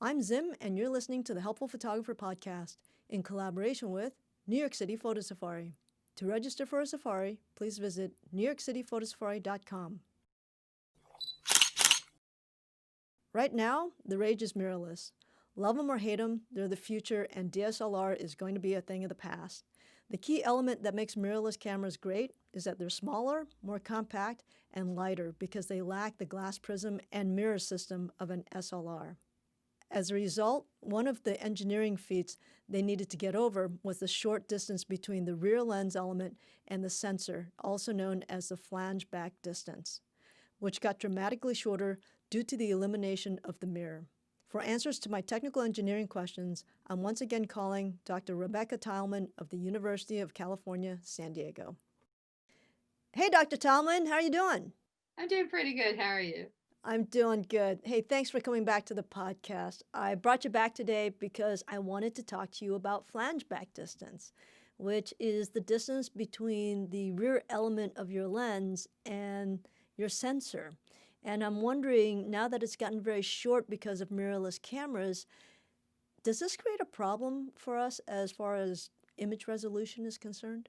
I'm Zim, and you're listening to the Helpful Photographer Podcast in collaboration with New York City Photo Safari. To register for a safari, please visit newyorkcityphotosafari.com. Right now, the rage is mirrorless. Love 'em or hate 'em, they're the future, and DSLR is going to be a thing of the past. The key element that makes mirrorless cameras great is that they're smaller, more compact, and lighter because they lack the glass prism and mirror system of an SLR. As a result, one of the engineering feats they needed to get over was the short distance between the rear lens element and the sensor, also known as the flange back distance, which got dramatically shorter due to the elimination of the mirror. For answers to my technical engineering questions, I'm once again calling Dr. Rebecca Teilman of the University of California, San Diego. Hey, Dr. Teilman, how are you doing? I'm doing pretty good. How are you? I'm doing good. Hey, thanks for coming back to the podcast. I brought you back today because I wanted to talk to you about flange back distance, which is the distance between the rear element of your lens and your sensor. And I'm wondering, now that it's gotten very short because of mirrorless cameras, does this create a problem for us as far as image resolution is concerned?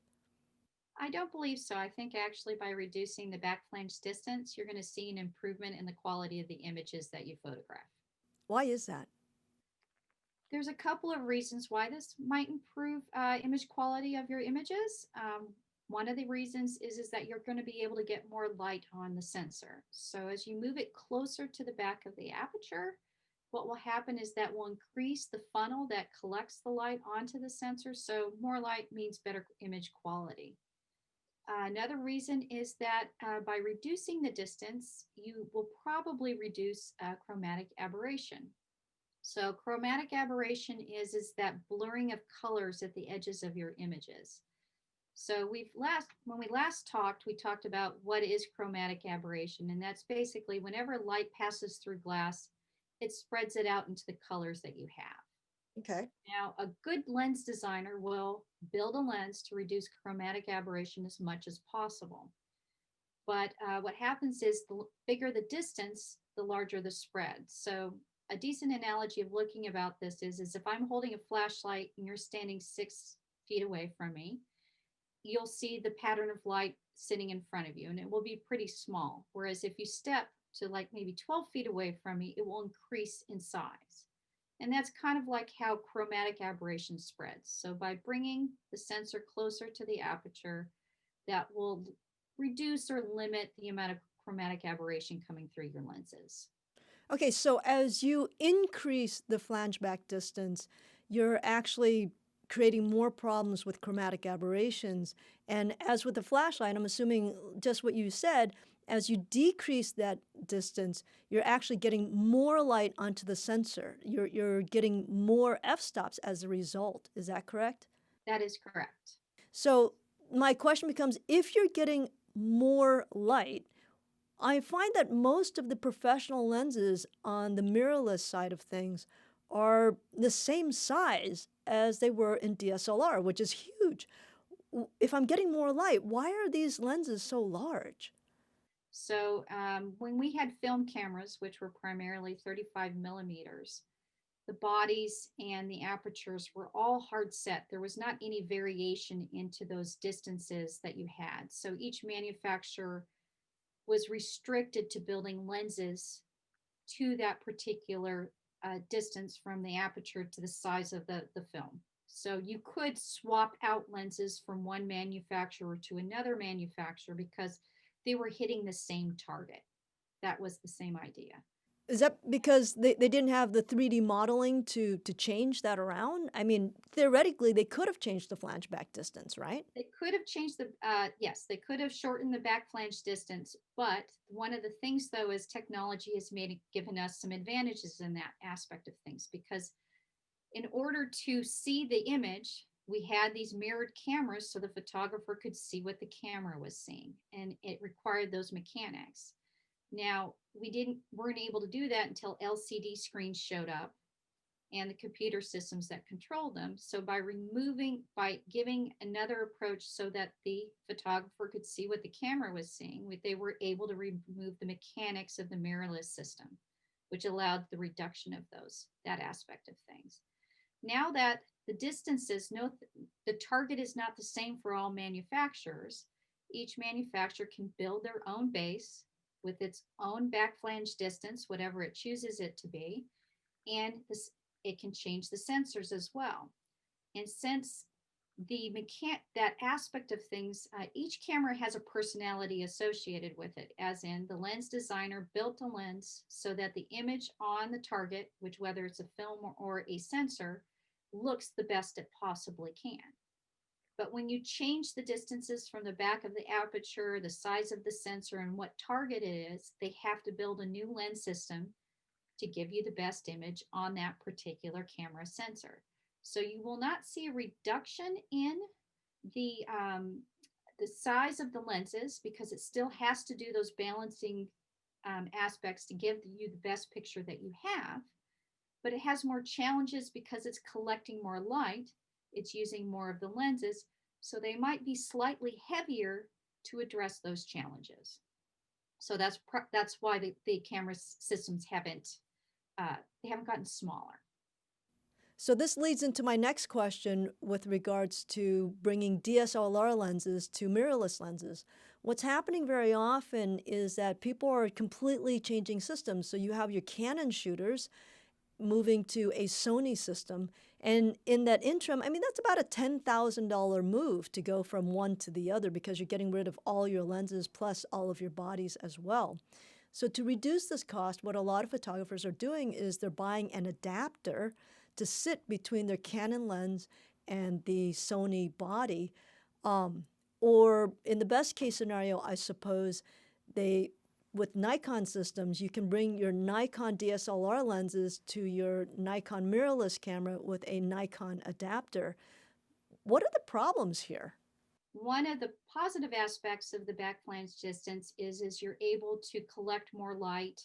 I don't believe so. I think actually by reducing the back flange distance, you're going to see an improvement in the quality of the images that you photograph. Why is that? There's a couple of reasons why this might improve image quality of your images. One of the reasons is that you're going to be able to get more light on the sensor. So as you move it closer to the back of the aperture, what will happen is that will increase the funnel that collects the light onto the sensor. So more light means better image quality. Another reason is that by reducing the distance, you will probably reduce chromatic aberration. So chromatic aberration is that blurring of colors at the edges of your images. So when we last talked, we talked about what is chromatic aberration, and that's basically whenever light passes through glass, it spreads it out into the colors that you have. Okay. Now, a good lens designer will build a lens to reduce chromatic aberration as much as possible. But what happens is the bigger the distance, the larger the spread. So a decent analogy of looking about this is if I'm holding a flashlight and you're standing 6 feet away from me, you'll see the pattern of light sitting in front of you and it will be pretty small. Whereas if you step to like maybe 12 feet away from me, it will increase in size. And that's kind of like how chromatic aberration spreads. So by bringing the sensor closer to the aperture, that will reduce or limit the amount of chromatic aberration coming through your lenses. Okay, so as you increase the flange back distance, you're actually creating more problems with chromatic aberrations. And as with the flashlight, I'm assuming just what you said, as you decrease that distance, you're actually getting more light onto the sensor. You're getting more f-stops as a result. Is that correct? That is correct. So my question becomes, if you're getting more light, I find that most of the professional lenses on the mirrorless side of things are the same size as they were in DSLR, which is huge. If I'm getting more light, why are these lenses so large? So when we had film cameras, which were primarily 35 millimeters, the bodies and the apertures were all hard set. There was not any variation into those distances that you had. So each manufacturer was restricted to building lenses to that particular distance from the aperture to the size of the film. So you could swap out lenses from one manufacturer to another manufacturer because they were hitting the same target. That was the same idea. Is that because they didn't have the 3D modeling to change that around? I mean, theoretically, they could have changed the flange back distance, right? They could have changed yes, they could have shortened the back flange distance. But one of the things, though, is technology has given us some advantages in that aspect of things because in order to see the image, we had these mirrored cameras so the photographer could see what the camera was seeing, and it required those mechanics. Now, weren't able to do that until LCD screens showed up and the computer systems that control them. So by giving another approach so that the photographer could see what the camera was seeing, they were able to remove the mechanics of the mirrorless system. which allowed the reduction of that aspect of things. Now that the distances, no, the target is not the same for all manufacturers. Each manufacturer can build their own base with its own back flange distance, whatever it chooses it to be, and it can change the sensors as well. And since that aspect of things, each camera has a personality associated with it, as in the lens designer built a lens so that the image on the target, which whether it's a film or a sensor, looks the best it possibly can. But when you change the distances from the back of the aperture, the size of the sensor, and what target it is, they have to build a new lens system to give you the best image on that particular camera sensor. So you will not see a reduction in the size of the lenses because it still has to do those balancing aspects to give you the best picture that you have. But it has more challenges because it's collecting more light. It's using more of the lenses. So they might be slightly heavier to address those challenges. So that's why the camera systems haven't gotten smaller. So this leads into my next question with regards to bringing DSLR lenses to mirrorless lenses. What's happening very often is that people are completely changing systems. So you have your Canon shooters moving to a Sony system. And in that interim, I mean, that's about a $10,000 move to go from one to the other because you're getting rid of all your lenses plus all of your bodies as well. So to reduce this cost, what a lot of photographers are doing is they're buying an adapter to sit between their Canon lens and the Sony body. Or in the best case scenario, I suppose, with Nikon systems, you can bring your Nikon DSLR lenses to your Nikon mirrorless camera with a Nikon adapter. What are the problems here? One of the positive aspects of the back flange distance is you're able to collect more light,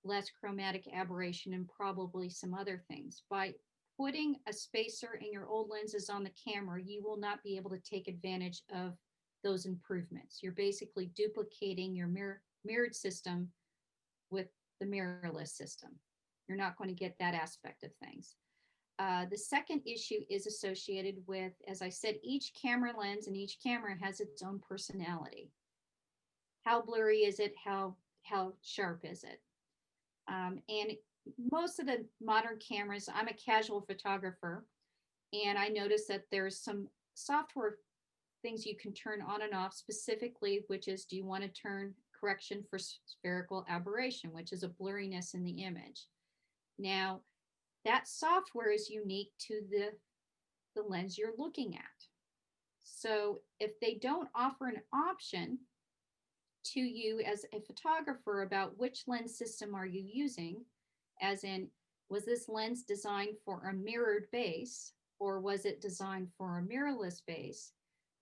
less chromatic aberration, and probably some other things. By putting a spacer in your old lenses on the camera, you will not be able to take advantage of those improvements. You're basically duplicating your mirrored system with the mirrorless system. You're not going to get that aspect of things. The second issue is associated with, as I said, each camera lens and each camera has its own personality. How blurry is it? How sharp is it? And most of the modern cameras, I'm a casual photographer, and I noticed that there's some software things you can turn on and off specifically, which is, do you want to turn correction for spherical aberration, which is a blurriness in the image. Now, that software is unique to the lens you're looking at. So if they don't offer an option to you as a photographer about which lens system are you using, as in, was this lens designed for a mirrored base or was it designed for a mirrorless base,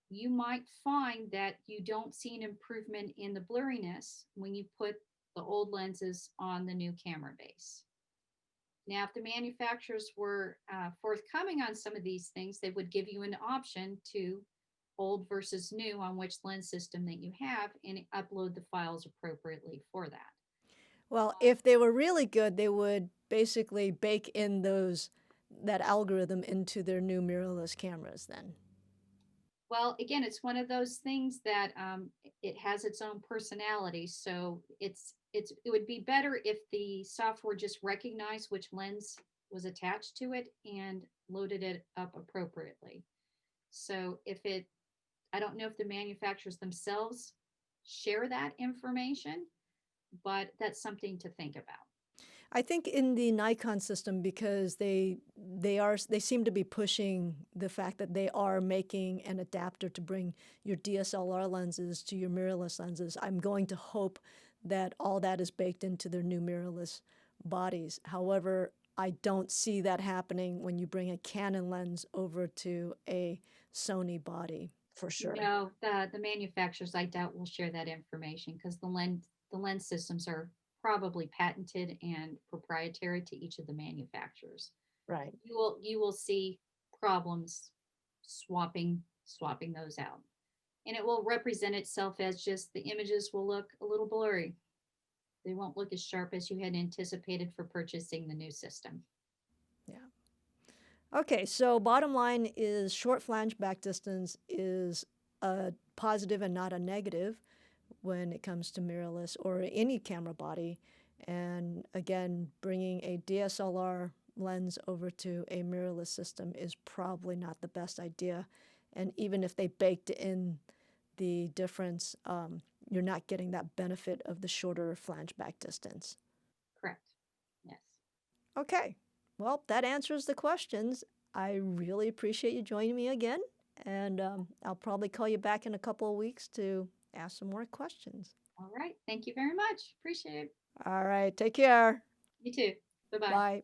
you might find that you don't see an improvement in the blurriness when you put the old lenses on the new camera base. Now, if the manufacturers were forthcoming on some of these things, they would give you an option to old versus new on which lens system that you have and upload the files appropriately for that. Well, if they were really good, they would basically bake in that algorithm into their new mirrorless cameras then. Well, again, it's one of those things that it has its own personality. So it would be better if the software just recognized which lens was attached to it and loaded it up appropriately. So I don't know if the manufacturers themselves share that information, but that's something to think about. I think in the Nikon system, because they seem to be pushing the fact that they are making an adapter to bring your DSLR lenses to your mirrorless lenses. I'm going to hope that all that is baked into their new mirrorless bodies. However, I don't see that happening when you bring a Canon lens over to a Sony body, for sure. No, the manufacturers, I doubt, will share that information because the lens systems are probably patented and proprietary to each of the manufacturers. Right. You will see problems swapping those out. And it will represent itself as just the images will look a little blurry. They won't look as sharp as you had anticipated for purchasing the new system. Yeah. Okay, so bottom line is short flange back distance is a positive and not a negative when it comes to mirrorless or any camera body. And again, bringing a DSLR lens over to a mirrorless system is probably not the best idea. And even if they baked in the difference, you're not getting that benefit of the shorter flange back distance. Correct. Yes. Okay, well, that answers the questions. I really appreciate you joining me again, and I'll probably call you back in a couple of weeks to ask some more questions. All right. Thank you very much. Appreciate it. All right, take care. You too. Bye bye. Bye.